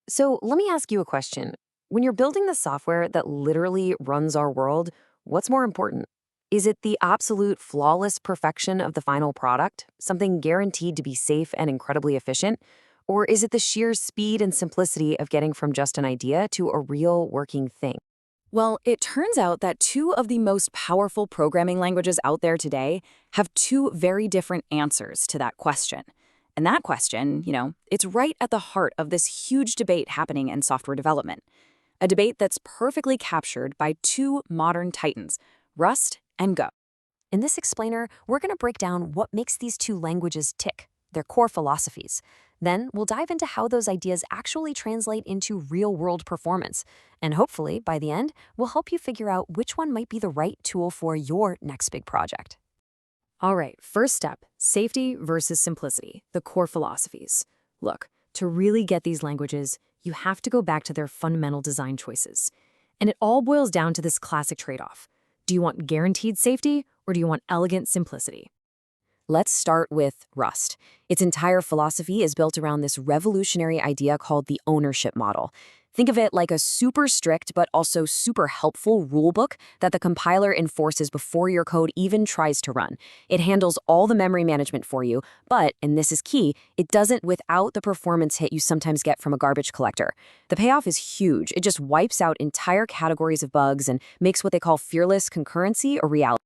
So let me ask you a question. When you're building the software that literally runs our world, what's more important? Is it the absolute flawless perfection of the final product, something guaranteed to be safe and incredibly efficient? Or is it the sheer speed and simplicity of getting from just an idea to a real working thing? Well, it turns out that two of the most powerful programming languages out there today have two very different answers to that question. And that question, it's right at the heart of this huge debate happening in software development. A debate that's perfectly captured by two modern titans, Rust and Go. In this explainer, we're going to break down what makes these two languages tick, their core philosophies. Then we'll dive into how those ideas actually translate into real-world performance. And hopefully, by the end, we'll help you figure out which one might be the right tool for your next big project. All right, first step, safety versus simplicity, the core philosophies. Look, to really get these languages, you have to go back to their fundamental design choices. And it all boils down to this classic trade-off. Do you want guaranteed safety or do you want elegant simplicity? Let's start with Rust. Its entire philosophy is built around this revolutionary idea called the ownership model. Think of it like a super strict but also super helpful rulebook that the compiler enforces before your code even tries to run. It handles all the memory management for you, but, and this is key, it doesn't without the performance hit you sometimes get from a garbage collector. The payoff is huge. It just wipes out entire categories of bugs and makes what they call fearless concurrency a reality.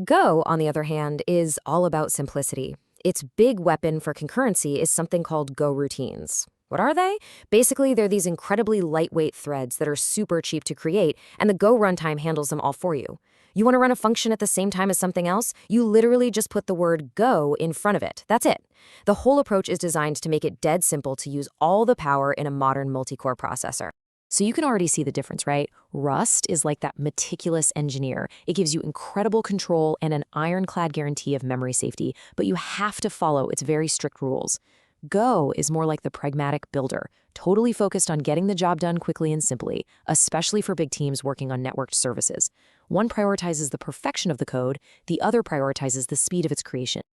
Go, on the other hand, is all about simplicity. Its big weapon for concurrency is something called goroutines. What are they? Basically, they're these incredibly lightweight threads that are super cheap to create, and the Go runtime handles them all for you. You want to run a function at the same time as something else? You literally just put the word Go in front of it. That's it. The whole approach is designed to make it dead simple to use all the power in a modern multi-core processor. So you can already see the difference, right? Rust is like that meticulous engineer. It gives you incredible control and an ironclad guarantee of memory safety, but you have to follow its very strict rules. Go is more like the pragmatic builder, totally focused on getting the job done quickly and simply, especially for big teams working on networked services. One prioritizes the perfection of the code, the other prioritizes the speed of its creation.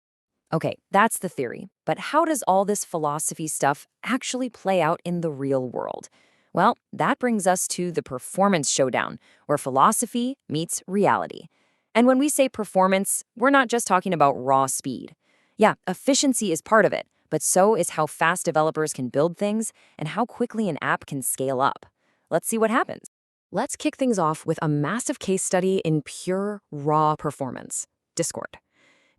Okay, that's the theory. But how does all this philosophy stuff actually play out in the real world? Well, that brings us to the performance showdown, where philosophy meets reality. And when we say performance, we're not just talking about raw speed. Yeah, efficiency is part of it, but so is how fast developers can build things and how quickly an app can scale up. Let's see what happens. Let's kick things off with a massive case study in pure, raw performance, Discord.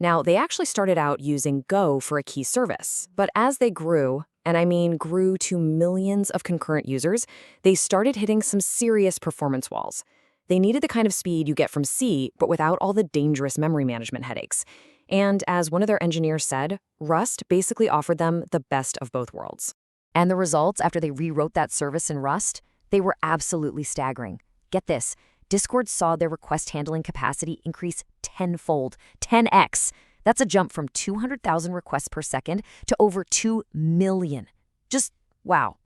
Now, they actually started out using Go for a key service, but as they grew, and I mean grew to millions of concurrent users, they started hitting some serious performance walls. They needed the kind of speed you get from C, but without all the dangerous memory management headaches. And as one of their engineers said, Rust basically offered them the best of both worlds. And the results after they rewrote that service in Rust, they were absolutely staggering. Get this. Discord saw their request handling capacity increase tenfold, 10x. That's a jump from 200,000 requests per second to over 2 million. Just wow.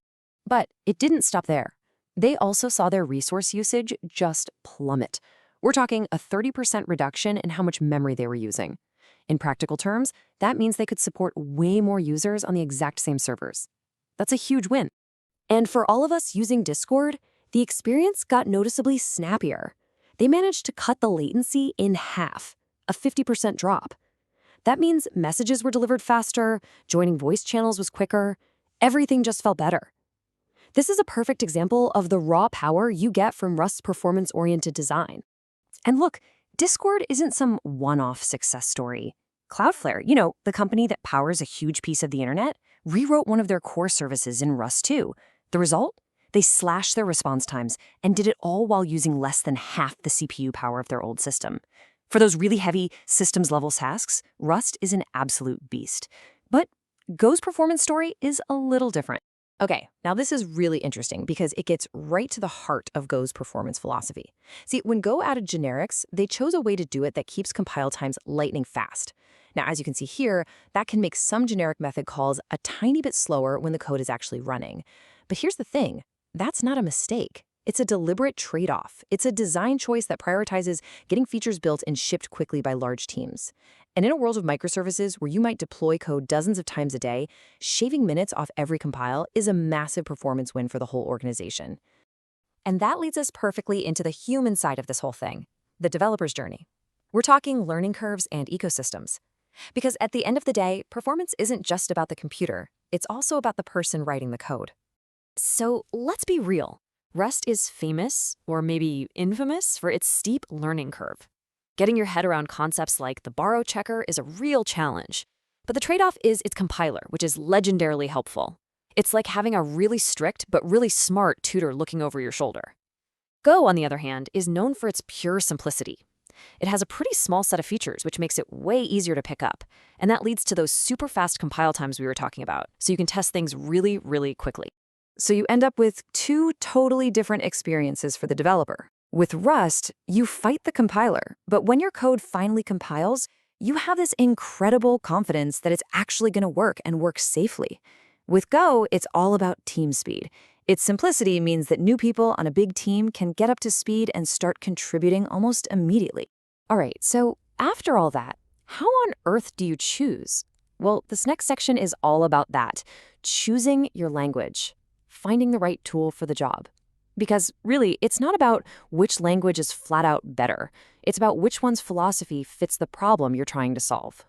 But it didn't stop there. They also saw their resource usage just plummet. We're talking a 30% reduction in how much memory they were using. In practical terms, that means they could support way more users on the exact same servers. That's a huge win. And for all of us using Discord, the experience got noticeably snappier. They managed to cut the latency in half, a 50% drop. That means messages were delivered faster, joining voice channels was quicker, everything just felt better. This is a perfect example of the raw power you get from Rust's performance-oriented design. And look, Discord isn't some one-off success story. Cloudflare, the company that powers a huge piece of the internet, rewrote one of their core services in Rust too. The result? They slashed their response times and did it all while using less than half the CPU power of their old system. For those really heavy systems-level tasks, Rust is an absolute beast. But Go's performance story is a little different. Okay, now this is really interesting because it gets right to the heart of Go's performance philosophy. See, when Go added generics, they chose a way to do it that keeps compile times lightning fast. Now, as you can see here, that can make some generic method calls a tiny bit slower when the code is actually running. But here's the thing. That's not a mistake. It's a deliberate trade-off. It's a design choice that prioritizes getting features built and shipped quickly by large teams. And in a world of microservices where you might deploy code dozens of times a day, shaving minutes off every compile is a massive performance win for the whole organization. And that leads us perfectly into the human side of this whole thing, the developer's journey. We're talking learning curves and ecosystems. Because at the end of the day, performance isn't just about the computer, it's also about the person writing the code. So let's be real. Rust is famous, or maybe infamous, for its steep learning curve. Getting your head around concepts like the borrow checker is a real challenge. But the trade-off is its compiler, which is legendarily helpful. It's like having a really strict but really smart tutor looking over your shoulder. Go, on the other hand, is known for its pure simplicity. It has a pretty small set of features, which makes it way easier to pick up. And that leads to those super fast compile times we were talking about, so you can test things really, really quickly. So you end up with two totally different experiences for the developer. With Rust, you fight the compiler, but when your code finally compiles, you have this incredible confidence that it's actually going to work and work safely. With Go, it's all about team speed. Its simplicity means that new people on a big team can get up to speed and start contributing almost immediately. All right, so after all that, how on earth do you choose? Well, this next section is all about that, choosing your language, finding the right tool for the job. Because really, it's not about which language is flat out better. It's about which one's philosophy fits the problem you're trying to solve.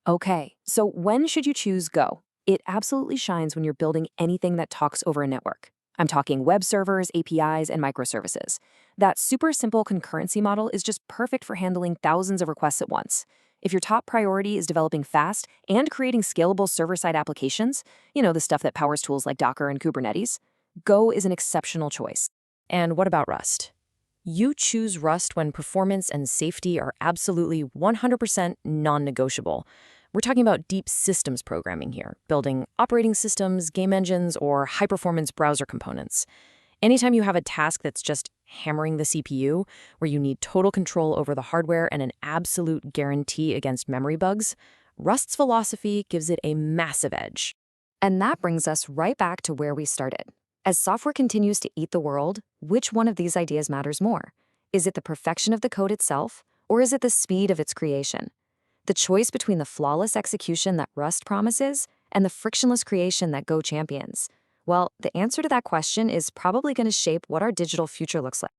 Okay, so when should you choose Go? It absolutely shines when you're building anything that talks over a network. I'm talking web servers, APIs, and microservices. That super simple concurrency model is just perfect for handling thousands of requests at once. If your top priority is developing fast and creating scalable server-side applications, the stuff that powers tools like Docker and Kubernetes, Go is an exceptional choice. And what about Rust? You choose Rust when performance and safety are absolutely 100% non-negotiable. We're talking about deep systems programming here, building operating systems, game engines, or high-performance browser components. Anytime you have a task that's just hammering the CPU, where you need total control over the hardware and an absolute guarantee against memory bugs, Rust's philosophy gives it a massive edge. And that brings us right back to where we started. As software continues to eat the world, which one of these ideas matters more? Is it the perfection of the code itself, or is it the speed of its creation? The choice between the flawless execution that Rust promises and the frictionless creation that Go champions? Well, the answer to that question is probably going to shape what our digital future looks like.